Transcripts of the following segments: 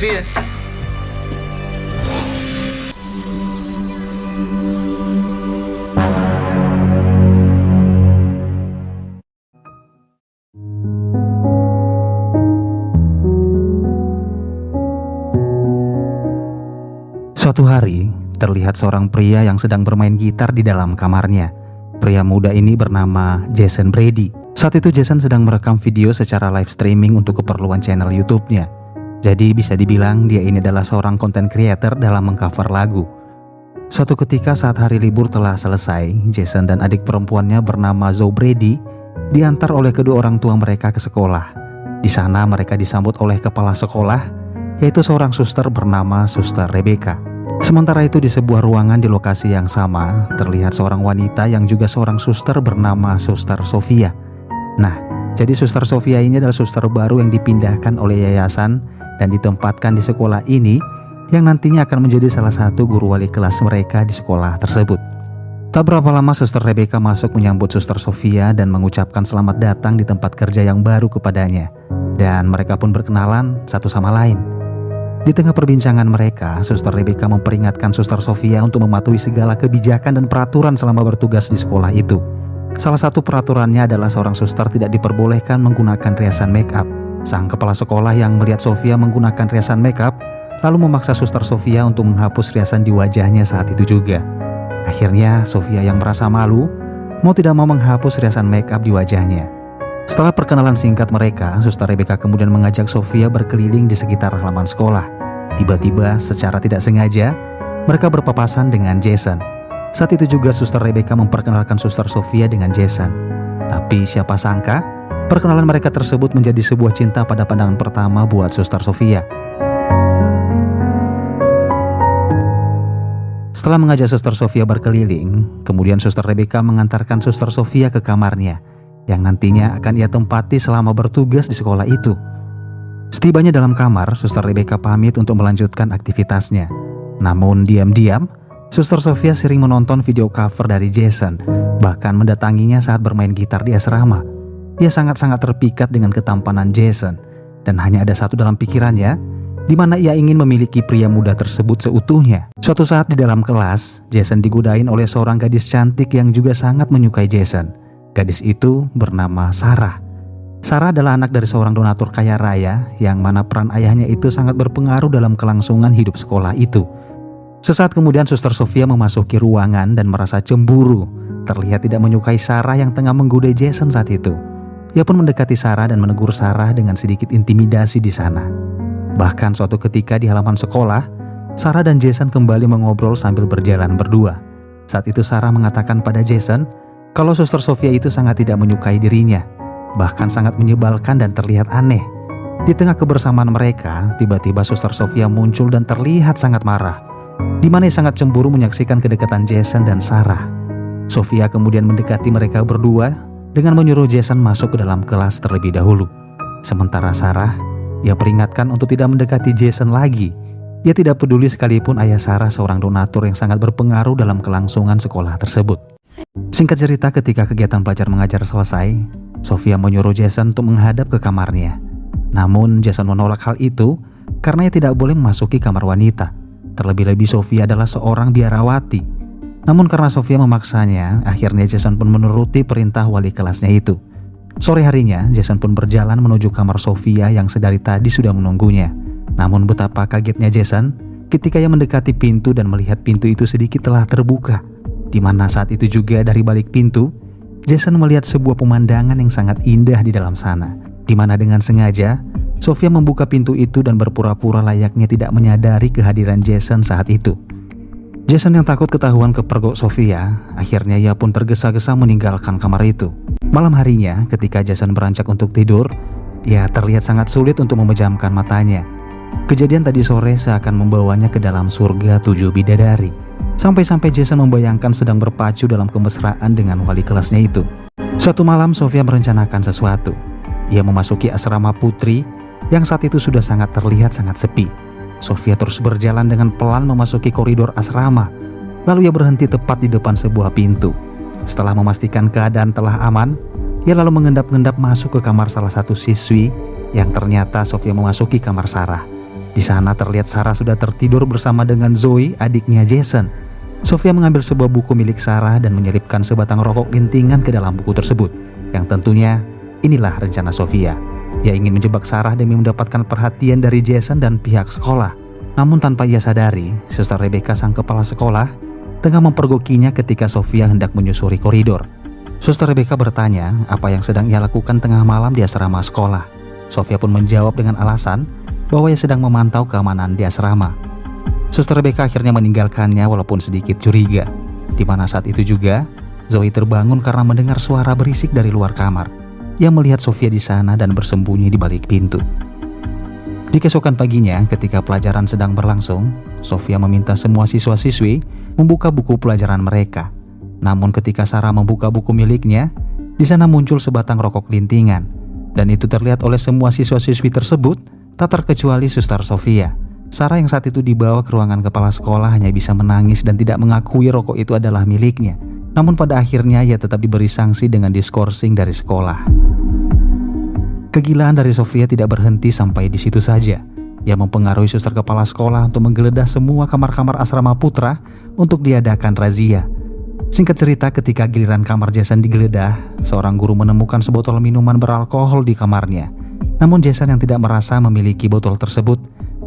Sofia. Suatu hari, terlihat seorang pria yang sedang bermain gitar di dalam kamarnya. Pria muda ini bernama Jason Brady. Saat itu Jason sedang merekam video secara live streaming untuk keperluan channel YouTube-nya. Jadi bisa dibilang dia ini adalah seorang content creator dalam mengcover lagu. Suatu ketika saat hari libur telah selesai, Jason dan adik perempuannya bernama Zoe Brady diantar oleh kedua orang tua mereka ke sekolah. Di sana mereka disambut oleh kepala sekolah, yaitu seorang suster bernama Suster Rebecca. Sementara itu di sebuah ruangan di lokasi yang sama, terlihat seorang wanita yang juga seorang suster bernama Suster Sofia. Nah, jadi Suster Sofia ini adalah suster baru yang dipindahkan oleh yayasan dan ditempatkan di sekolah ini, yang nantinya akan menjadi salah satu guru wali kelas mereka di sekolah tersebut. Tak berapa lama Suster Rebecca masuk menyambut Suster Sofia dan mengucapkan selamat datang di tempat kerja yang baru kepadanya. Dan mereka pun berkenalan satu sama lain. Di tengah perbincangan mereka, Suster Rebecca memperingatkan Suster Sofia untuk mematuhi segala kebijakan dan peraturan selama bertugas di sekolah itu. Salah satu peraturannya adalah seorang suster tidak diperbolehkan menggunakan riasan make up. Sang kepala sekolah yang melihat Sofia menggunakan riasan make up, lalu memaksa Suster Sofia untuk menghapus riasan di wajahnya saat itu juga. Akhirnya Sofia yang merasa malu, mau tidak mau menghapus riasan make up di wajahnya. Setelah perkenalan singkat mereka, Suster Rebecca kemudian mengajak Sofia berkeliling di sekitar halaman sekolah. Tiba-tiba secara tidak sengaja mereka berpapasan dengan Jason. Saat itu juga Suster Rebecca memperkenalkan Suster Sofia dengan Jason. Tapi siapa sangka perkenalan mereka tersebut menjadi sebuah cinta pada pandangan pertama buat Suster Sofia. Setelah mengajak Suster Sofia berkeliling, kemudian Suster Rebecca mengantarkan Suster Sofia ke kamarnya yang nantinya akan ia tempati selama bertugas di sekolah itu. Setibanya dalam kamar, Suster Rebecca pamit untuk melanjutkan aktivitasnya. Namun diam-diam, Suster Sofia sering menonton video cover dari Jason, bahkan mendatanginya saat bermain gitar di asrama. Ia sangat-sangat terpikat dengan ketampanan Jason, dan hanya ada satu dalam pikirannya, di mana ia ingin memiliki pria muda tersebut seutuhnya. Suatu saat di dalam kelas, Jason digodain oleh seorang gadis cantik yang juga sangat menyukai Jason. Gadis itu bernama Sarah. Sarah adalah anak dari seorang donatur kaya raya yang mana peran ayahnya itu sangat berpengaruh dalam kelangsungan hidup sekolah itu. Sesaat kemudian Suster Sofia memasuki ruangan dan merasa cemburu. Terlihat tidak menyukai Sarah yang tengah menggoda Jason saat itu. Ia pun mendekati Sarah dan menegur Sarah dengan sedikit intimidasi di sana. Bahkan suatu ketika di halaman sekolah, Sarah dan Jason kembali mengobrol sambil berjalan berdua. Saat itu Sarah mengatakan pada Jason kalau Suster Sofia itu sangat tidak menyukai dirinya, bahkan sangat menyebalkan dan terlihat aneh. Di tengah kebersamaan mereka, tiba-tiba Suster Sofia muncul dan terlihat sangat marah, di mana ia sangat cemburu menyaksikan kedekatan Jason dan Sarah. Sofia kemudian mendekati mereka berdua dengan menyuruh Jason masuk ke dalam kelas terlebih dahulu. Sementara Sarah, ia peringatkan untuk tidak mendekati Jason lagi. Ia tidak peduli sekalipun ayah Sarah seorang donatur yang sangat berpengaruh dalam kelangsungan sekolah tersebut. Singkat cerita, ketika kegiatan belajar mengajar selesai, Sofia menyuruh Jason untuk menghadap ke kamarnya. Namun Jason menolak hal itu karena ia tidak boleh memasuki kamar wanita. Terlebih-lebih Sofia adalah seorang biarawati. Namun karena Sofia memaksanya, akhirnya Jason pun menuruti perintah wali kelasnya itu. Sore harinya, Jason pun berjalan menuju kamar Sofia yang sedari tadi sudah menunggunya. Namun betapa kagetnya Jason ketika ia mendekati pintu dan melihat pintu itu sedikit telah terbuka. Di mana saat itu juga dari balik pintu, Jason melihat sebuah pemandangan yang sangat indah di dalam sana. Di mana dengan sengaja, Sofia membuka pintu itu dan berpura-pura layaknya tidak menyadari kehadiran Jason saat itu. Jason yang takut ketahuan kepergok Sofia, akhirnya ia pun tergesa-gesa meninggalkan kamar itu. Malam harinya, ketika Jason beranjak untuk tidur, ia terlihat sangat sulit untuk memejamkan matanya. Kejadian tadi sore seakan membawanya ke dalam surga 7 bidadari. Sampai-sampai Jason membayangkan sedang berpacu dalam kemesraan dengan wali kelasnya itu. Suatu malam Sofia merencanakan sesuatu. Ia memasuki asrama putri yang saat itu sudah sangat terlihat sangat sepi. Sofia terus berjalan dengan pelan memasuki koridor asrama. Lalu ia berhenti tepat di depan sebuah pintu. Setelah memastikan keadaan telah aman, ia lalu mengendap-endap masuk ke kamar salah satu siswi yang ternyata Sofia memasuki kamar Sarah. Di sana terlihat Sarah sudah tertidur bersama dengan Zoe, adiknya Jason. Sofia mengambil sebuah buku milik Sarah dan menyelipkan sebatang rokok lintingan ke dalam buku tersebut. Yang tentunya inilah rencana Sofia. Ia ingin menjebak Sarah demi mendapatkan perhatian dari Jason dan pihak sekolah. Namun tanpa ia sadari, Suster Rebecca sang kepala sekolah tengah mempergokinya ketika Sofia hendak menyusuri koridor. Suster Rebecca bertanya apa yang sedang ia lakukan tengah malam di asrama sekolah. Sofia pun menjawab dengan alasan bahwa ia sedang memantau keamanan di asrama. Suster Rebecca akhirnya meninggalkannya walaupun sedikit curiga. Di mana saat itu juga, Zoe terbangun karena mendengar suara berisik dari luar kamar. Ia melihat Sofia di sana dan bersembunyi di balik pintu. Di keesokan paginya, ketika pelajaran sedang berlangsung, Sofia meminta semua siswa-siswi membuka buku pelajaran mereka. Namun ketika Sarah membuka buku miliknya, di sana muncul sebatang rokok lintingan. Dan itu terlihat oleh semua siswa-siswi tersebut, tak terkecuali Suster Sofia. Sarah yang saat itu dibawa ke ruangan kepala sekolah hanya bisa menangis dan tidak mengakui rokok itu adalah miliknya. Namun pada akhirnya ia tetap diberi sanksi dengan diskorsing dari sekolah. Kegilaan dari Sofia tidak berhenti sampai di situ saja. Ia mempengaruhi suster kepala sekolah untuk menggeledah semua kamar-kamar asrama putra untuk diadakan razia. Singkat cerita, ketika giliran kamar Jason digeledah, seorang guru menemukan sebotol minuman beralkohol di kamarnya. Namun Jason yang tidak merasa memiliki botol tersebut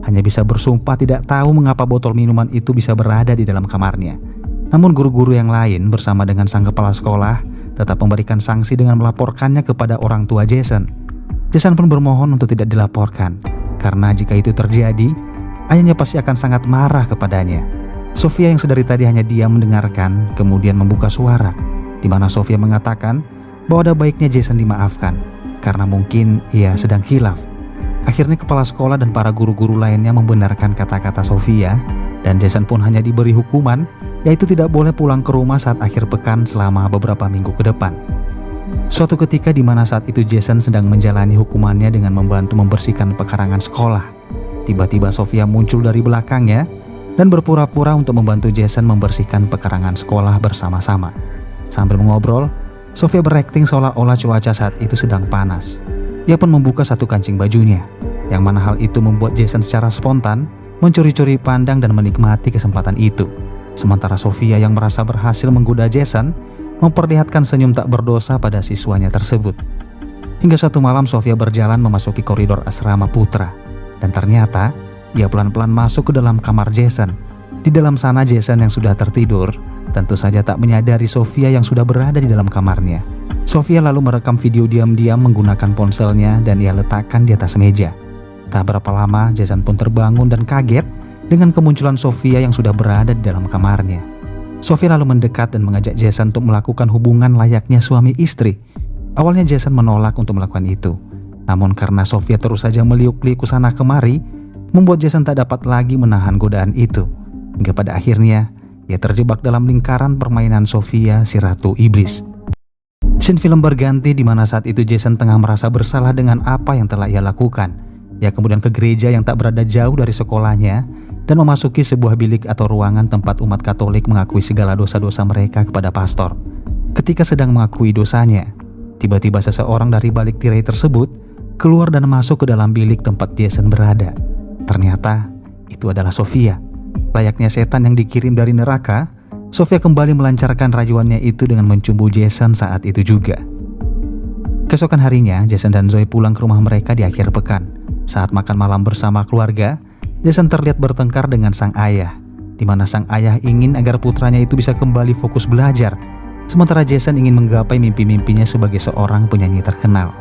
hanya bisa bersumpah tidak tahu mengapa botol minuman itu bisa berada di dalam kamarnya. Namun guru-guru yang lain bersama dengan sang kepala sekolah tetap memberikan sanksi dengan melaporkannya kepada orang tua Jason. Jason pun bermohon untuk tidak dilaporkan, karena jika itu terjadi, ayahnya pasti akan sangat marah kepadanya. Sofia yang sedari tadi hanya diam mendengarkan, kemudian membuka suara, di mana Sofia mengatakan bahwa ada baiknya Jason dimaafkan, karena mungkin ia sedang khilaf. Akhirnya kepala sekolah dan para guru-guru lainnya membenarkan kata-kata Sofia, dan Jason pun hanya diberi hukuman, yaitu tidak boleh pulang ke rumah saat akhir pekan selama beberapa minggu ke depan. Suatu ketika di mana saat itu Jason sedang menjalani hukumannya dengan membantu membersihkan pekarangan sekolah, tiba-tiba Sofia muncul dari belakangnya dan berpura-pura untuk membantu Jason membersihkan pekarangan sekolah bersama-sama. Sambil mengobrol, Sofia berakting seolah-olah cuaca saat itu sedang panas. Ia pun membuka satu kancing bajunya, yang mana hal itu membuat Jason secara spontan mencuri-curi pandang dan menikmati kesempatan itu. Sementara Sofia yang merasa berhasil menggoda Jason memperlihatkan senyum tak berdosa pada siswanya tersebut. Hingga suatu malam Sofia berjalan memasuki koridor asrama putra, dan ternyata ia pelan-pelan masuk ke dalam kamar Jason. Di dalam sana Jason yang sudah tertidur tentu saja tak menyadari Sofia yang sudah berada di dalam kamarnya. Sofia lalu merekam video diam-diam menggunakan ponselnya dan ia letakkan di atas meja. Tak berapa lama Jason pun terbangun dan kaget dengan kemunculan Sofia yang sudah berada di dalam kamarnya. Sofia lalu mendekat dan mengajak Jason untuk melakukan hubungan layaknya suami istri. Awalnya Jason menolak untuk melakukan itu. Namun karena Sofia terus saja meliuk-liuk sana kemari, membuat Jason tak dapat lagi menahan godaan itu. Hingga pada akhirnya, ia terjebak dalam lingkaran permainan Sofia si Ratu Iblis. Scene film berganti di mana saat itu Jason tengah merasa bersalah dengan apa yang telah ia lakukan. Ia kemudian ke gereja yang tak berada jauh dari sekolahnya dan memasuki sebuah bilik atau ruangan tempat umat Katolik mengakui segala dosa-dosa mereka kepada pastor. Ketika sedang mengakui dosanya, tiba-tiba seseorang dari balik tirai tersebut keluar dan masuk ke dalam bilik tempat Jason berada. Ternyata itu adalah Sofia. Layaknya setan yang dikirim dari neraka, Sofia kembali melancarkan rayuannya itu dengan mencumbu Jason saat itu juga. Keesokan harinya, Jason dan Zoe pulang ke rumah mereka di akhir pekan. Saat makan malam bersama keluarga, Jason terlihat bertengkar dengan sang ayah, di mana sang ayah ingin agar putranya itu bisa kembali fokus belajar, sementara Jason ingin menggapai mimpi-mimpinya sebagai seorang penyanyi terkenal.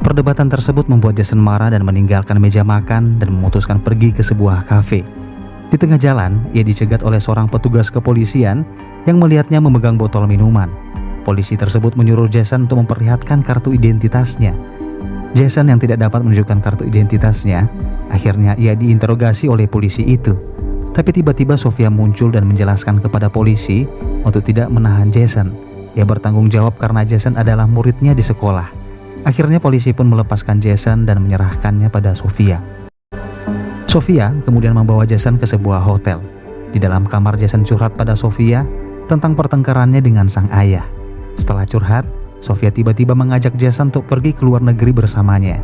Perdebatan tersebut membuat Jason marah dan meninggalkan meja makan dan memutuskan pergi ke sebuah kafe. Di tengah jalan, ia dicegat oleh seorang petugas kepolisian yang melihatnya memegang botol minuman. Polisi tersebut menyuruh Jason untuk memperlihatkan kartu identitasnya. Jason yang tidak dapat menunjukkan kartu identitasnya, akhirnya ia diinterogasi oleh polisi itu. Tapi tiba-tiba Sofia muncul dan menjelaskan kepada polisi untuk tidak menahan Jason. Ia bertanggung jawab karena Jason adalah muridnya di sekolah. Akhirnya polisi pun melepaskan Jason dan menyerahkannya pada Sofia. Sofia kemudian membawa Jason ke sebuah hotel. Di dalam kamar Jason curhat pada Sofia tentang pertengkarannya dengan sang ayah. Setelah curhat, Sofia tiba-tiba mengajak Jason untuk pergi ke luar negeri bersamanya.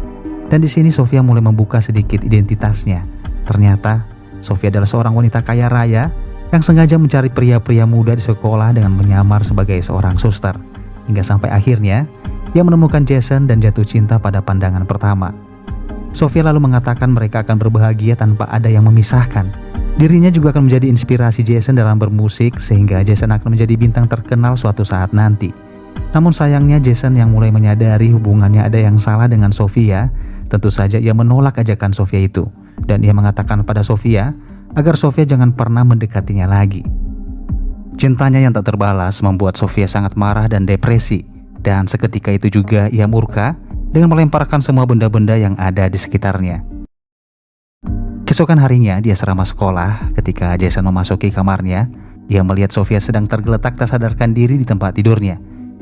Dan di sini Sofia mulai membuka sedikit identitasnya. Ternyata Sofia adalah seorang wanita kaya raya yang sengaja mencari pria-pria muda di sekolah dengan menyamar sebagai seorang suster. Hingga sampai akhirnya ia menemukan Jason dan jatuh cinta pada pandangan pertama. Sofia lalu mengatakan mereka akan berbahagia tanpa ada yang memisahkan. Dirinya juga akan menjadi inspirasi Jason dalam bermusik sehingga Jason akan menjadi bintang terkenal suatu saat nanti. Namun sayangnya Jason yang mulai menyadari hubungannya ada yang salah dengan Sofia, tentu saja ia menolak ajakan Sofia itu. Dan ia mengatakan pada Sofia agar Sofia jangan pernah mendekatinya lagi. Cintanya yang tak terbalas membuat Sofia sangat marah dan depresi. Dan seketika itu juga ia murka dengan melemparkan semua benda-benda yang ada di sekitarnya. Keesokan harinya di asrama sekolah, ketika Jason memasuki kamarnya, ia melihat Sofia sedang tergeletak tak sadarkan diri di tempat tidurnya.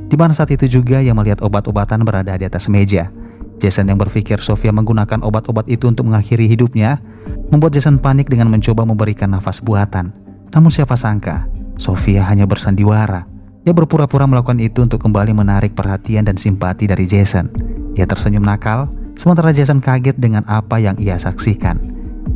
Di mana saat itu juga ia melihat obat-obatan berada di atas meja. Jason yang berpikir Sofia menggunakan obat-obat itu untuk mengakhiri hidupnya, membuat Jason panik dengan mencoba memberikan nafas buatan. Namun siapa sangka, Sofia hanya bersandiwara. Ia berpura-pura melakukan itu untuk kembali menarik perhatian dan simpati dari Jason. Ia tersenyum nakal, sementara Jason kaget dengan apa yang ia saksikan.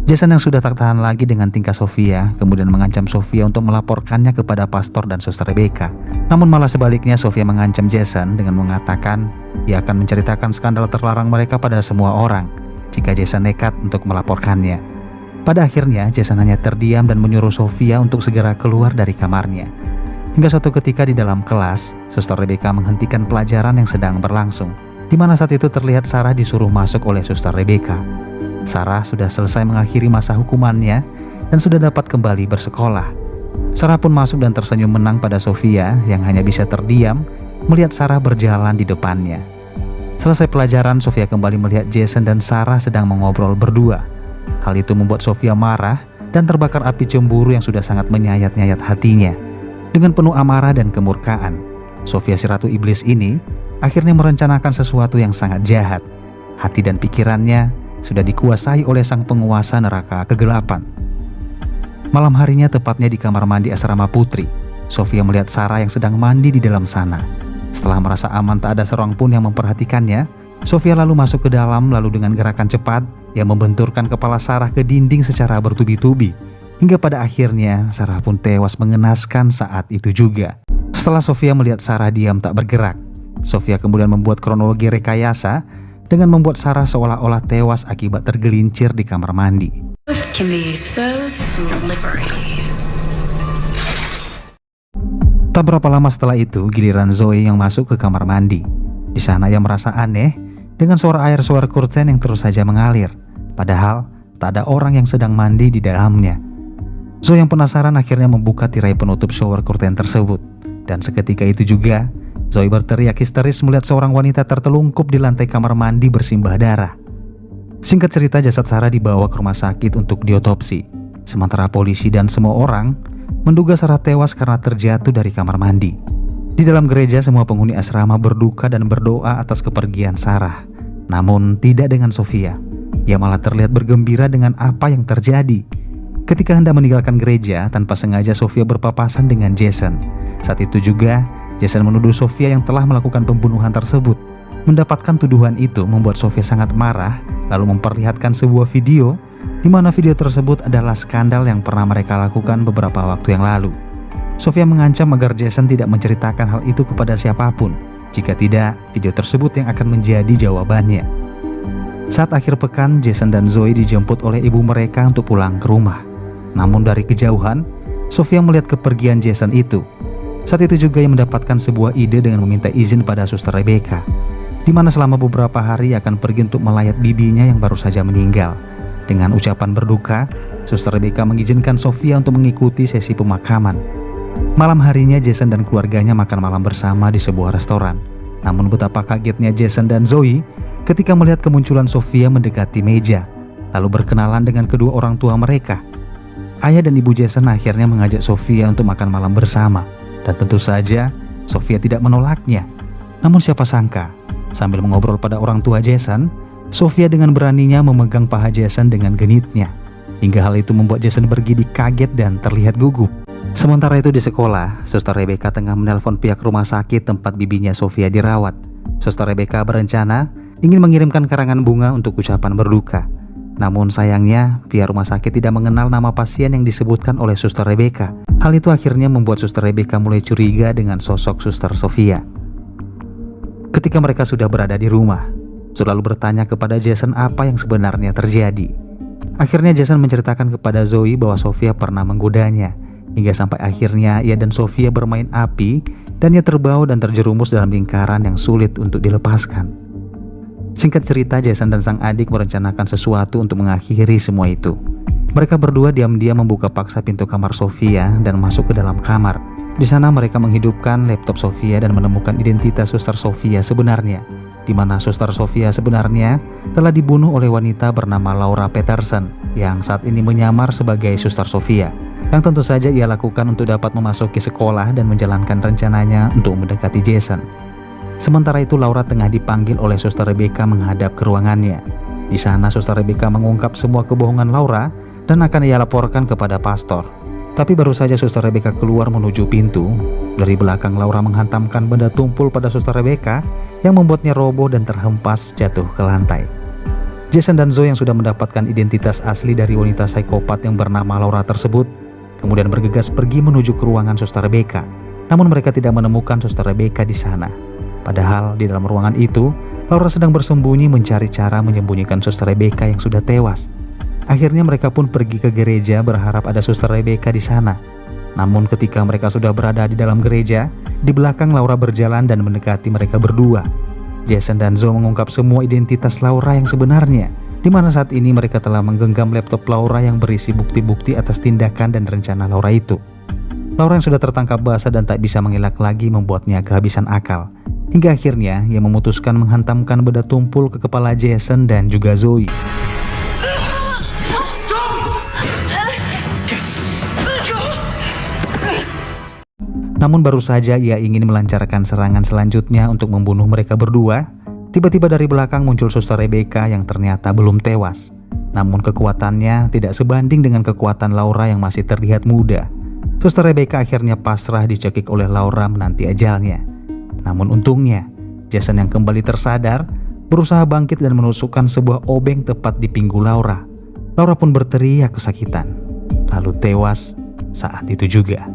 Jason yang sudah tak tahan lagi dengan tingkah Sofia, kemudian mengancam Sofia untuk melaporkannya kepada pastor dan suster Rebecca. Namun malah sebaliknya Sofia mengancam Jason dengan mengatakan ia akan menceritakan skandal terlarang mereka pada semua orang jika Jason nekat untuk melaporkannya. Pada akhirnya Jason hanya terdiam dan menyuruh Sofia untuk segera keluar dari kamarnya. Hingga suatu ketika di dalam kelas, suster Rebecca menghentikan pelajaran yang sedang berlangsung, di mana saat itu terlihat Sarah disuruh masuk oleh suster Rebecca. Sarah sudah selesai mengakhiri masa hukumannya dan sudah dapat kembali bersekolah. Sarah pun masuk dan tersenyum menang pada Sofia yang hanya bisa terdiam melihat Sarah berjalan di depannya. Selesai pelajaran, Sofia kembali melihat Jason dan Sarah sedang mengobrol berdua. Hal itu membuat Sofia marah dan terbakar api cemburu yang sudah sangat menyayat-nyayat hatinya. Dengan penuh amarah dan kemurkaan, Sofia si ratu iblis ini akhirnya merencanakan sesuatu yang sangat jahat. Hati dan pikirannya sudah dikuasai oleh sang penguasa neraka kegelapan. Malam harinya, tepatnya di kamar mandi asrama putri, Sofia melihat Sarah yang sedang mandi di dalam sana. Setelah merasa aman tak ada seorang pun yang memperhatikannya, Sofia lalu masuk ke dalam lalu dengan gerakan cepat yang membenturkan kepala Sarah ke dinding secara bertubi-tubi. Hingga pada akhirnya Sarah pun tewas mengenaskan saat itu juga. Setelah Sofia melihat Sarah diam tak bergerak, Sofia kemudian membuat kronologi rekayasa dengan membuat Sarah seolah-olah tewas akibat tergelincir di kamar mandi. Tak berapa lama setelah itu, giliran Zoe yang masuk ke kamar mandi. Di sana ia merasa aneh dengan suara air shower curtain yang terus saja mengalir. Padahal tak ada orang yang sedang mandi di dalamnya. Zoe yang penasaran akhirnya membuka tirai penutup shower curtain tersebut. Dan seketika itu juga, Zoe berteriak histeris melihat seorang wanita tertelungkup di lantai kamar mandi bersimbah darah. Singkat cerita, jasad Sarah dibawa ke rumah sakit untuk diotopsi. Sementara polisi dan semua orang menduga Sarah tewas karena terjatuh dari kamar mandi. Di dalam gereja, semua penghuni asrama berduka dan berdoa atas kepergian Sarah. Namun tidak dengan Sofia. Ia malah terlihat bergembira dengan apa yang terjadi. Ketika hendak meninggalkan gereja, tanpa sengaja Sofia berpapasan dengan Jason. Saat itu juga, Jason menuduh Sofia yang telah melakukan pembunuhan tersebut. Mendapatkan tuduhan itu membuat Sofia sangat marah, lalu memperlihatkan sebuah video, di mana video tersebut adalah skandal yang pernah mereka lakukan beberapa waktu yang lalu. Sofia mengancam agar Jason tidak menceritakan hal itu kepada siapapun. Jika tidak, video tersebut yang akan menjadi jawabannya. Saat akhir pekan, Jason dan Zoe dijemput oleh ibu mereka untuk pulang ke rumah. Namun dari kejauhan, Sofia melihat kepergian Jason itu. Saat itu juga ia mendapatkan sebuah ide dengan meminta izin pada suster Rebecca, di mana selama beberapa hari akan pergi untuk melayat bibinya yang baru saja meninggal. Dengan ucapan berduka, suster Rebecca mengizinkan Sofia untuk mengikuti sesi pemakaman. Malam harinya Jason dan keluarganya makan malam bersama di sebuah restoran. Namun betapa kagetnya Jason dan Zoe ketika melihat kemunculan Sofia mendekati meja, lalu berkenalan dengan kedua orang tua mereka. Ayah dan ibu Jason akhirnya mengajak Sofia untuk makan malam bersama. Dan tentu saja Sofia tidak menolaknya. Namun siapa sangka, sambil mengobrol pada orang tua Jason, Sofia dengan beraninya memegang paha Jason dengan genitnya. Hingga hal itu membuat Jason bergidik kaget dan terlihat gugup. Sementara itu di sekolah, suster Rebecca tengah menelpon pihak rumah sakit tempat bibinya Sofia dirawat. Suster Rebecca berencana ingin mengirimkan karangan bunga untuk ucapan berduka. Namun sayangnya, pihak rumah sakit tidak mengenal nama pasien yang disebutkan oleh Suster Rebecca. Hal itu akhirnya membuat Suster Rebecca mulai curiga dengan sosok Suster Sofia. Ketika mereka sudah berada di rumah, selalu bertanya kepada Jason apa yang sebenarnya terjadi. Akhirnya Jason menceritakan kepada Zoe bahwa Sofia pernah menggodanya, hingga sampai akhirnya ia dan Sofia bermain api dan ia terbawa dan terjerumus dalam lingkaran yang sulit untuk dilepaskan. Singkat cerita, Jason dan sang adik merencanakan sesuatu untuk mengakhiri semua itu. Mereka berdua diam-diam membuka paksa pintu kamar Sofia dan masuk ke dalam kamar. Di sana mereka menghidupkan laptop Sofia dan menemukan identitas Suster Sofia sebenarnya, di mana Suster Sofia sebenarnya telah dibunuh oleh wanita bernama Laura Peterson yang saat ini menyamar sebagai Suster Sofia, yang tentu saja ia lakukan untuk dapat memasuki sekolah dan menjalankan rencananya untuk mendekati Jason. Sementara itu Laura tengah dipanggil oleh Suster Rebecca menghadap ke ruangannya. Di sana Suster Rebecca mengungkap semua kebohongan Laura dan akan ia laporkan kepada pastor. Tapi baru saja Suster Rebecca keluar menuju pintu, dari belakang Laura menghantamkan benda tumpul pada Suster Rebecca yang membuatnya roboh dan terhempas jatuh ke lantai. Jason dan Zoe yang sudah mendapatkan identitas asli dari wanita psikopat yang bernama Laura tersebut kemudian bergegas pergi menuju ke ruangan Suster Rebecca. Namun mereka tidak menemukan Suster Rebecca di sana. Padahal di dalam ruangan itu, Laura sedang bersembunyi mencari cara menyembunyikan Suster Rebecca yang sudah tewas. Akhirnya mereka pun pergi ke gereja berharap ada Suster Rebecca di sana. Namun ketika mereka sudah berada di dalam gereja, di belakang Laura berjalan dan mendekati mereka berdua. Jason dan Zoe mengungkap semua identitas Laura yang sebenarnya, di mana saat ini mereka telah menggenggam laptop Laura yang berisi bukti-bukti atas tindakan dan rencana Laura itu. Laura yang sudah tertangkap basah dan tak bisa mengelak lagi membuatnya kehabisan akal. Hingga akhirnya ia memutuskan menghantamkan benda tumpul ke kepala Jason dan juga Zoe. Namun baru saja ia ingin melancarkan serangan selanjutnya untuk membunuh mereka berdua, tiba-tiba dari belakang muncul Suster Rebecca yang ternyata belum tewas. Namun kekuatannya tidak sebanding dengan kekuatan Laura yang masih terlihat muda. Suster Rebecca akhirnya pasrah dicekik oleh Laura menanti ajalnya. Namun untungnya, Jason yang kembali tersadar berusaha bangkit dan menusukkan sebuah obeng tepat di pinggul Laura. Laura pun berteriak kesakitan, lalu tewas saat itu juga.